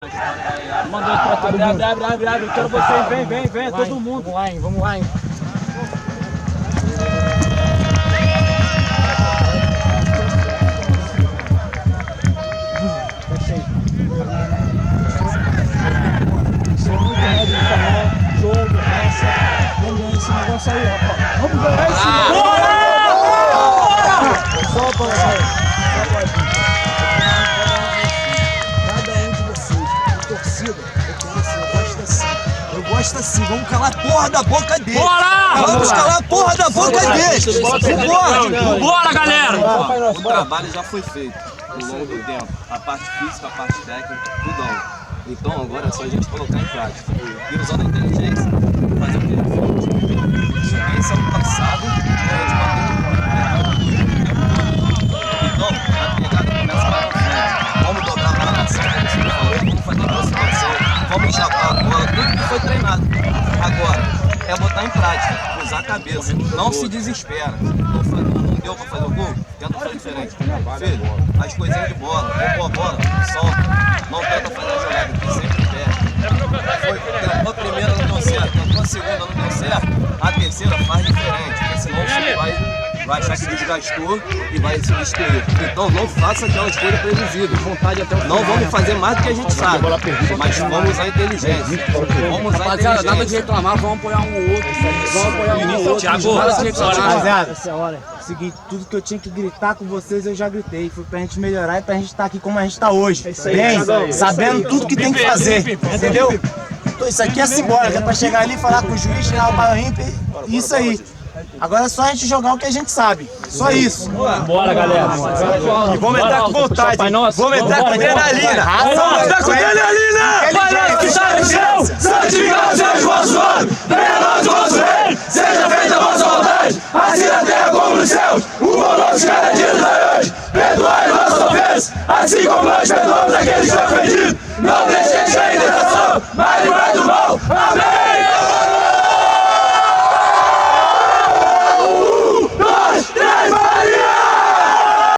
Mandou pra todo mundo. Abre, eu quero vocês, vem, todo mundo. Vamos lá, hein. Jogo, essa, vamos ganhar esse negócio aí, rapaz. Vamos ganhar esse negócio. Bora! Só pra cada um de vocês, torcida, eu gosto assim, vamos calar a porra da boca dele. Bora! Vamos calar a porra da boca dele. Bora, galera! O trabalho já foi feito ao longo do tempo. A parte física, a parte técnica, tudo. Então agora é só a gente colocar em prática. E usando a inteligência, fazer o que? Experiência no passado, então, a pegada começa lá na frente. Vamos dobrar a marcação, como você falou, vamos fazer aproximação, vamos chapar a bola, tudo que foi treinado. Agora, é botar em prática, usar a cabeça, não se desespera. Não deu pra fazer o gol? Tenta fazer diferente. Filho, as coisinhas de bola, pegou a bola, solta. Não tenta fazer a jogada que sempre perde. Tentou a primeira, não deu certo. Tentou a segunda, não deu certo. A terceira faz diferente, porque senão você vai achar que desgastou e vai se destruir. Então não faça aquela escolha previsível. Não vamos fazer mais do que a gente sabe, mas vamos usar a inteligência. Vamos usar a inteligência. Nada de reclamar, vamos apoiar um ou outro. Vamos apoiar um ou outro. Thiago, rapaziada, essa hora, seguinte, tudo que eu tinha que gritar com vocês eu já gritei. Foi pra gente melhorar e pra gente estar aqui como a gente tá hoje. Bem, sabendo tudo que tem que fazer, entendeu? Então, isso aqui é simbólico, é pra chegar ali e falar com o juiz, tirar o bairro ímpar, isso aí. Agora é só a gente jogar o que a gente sabe. Só isso. Bora, galera. E vamos entrar com vontade. Vamos entrar com adrenalina. Vamos entrar com adrenalina. Vai que está no céu! Santificado seja o vosso nome! Venha a nós o vosso reino! Seja feita a vossa vontade! Assim na terra como nos céus! O pão nosso cada dia nos dai hoje! Perdoai nossas ofensas! Assim como nós perdoamos aqueles que estão ofendidos! Não deixeis cair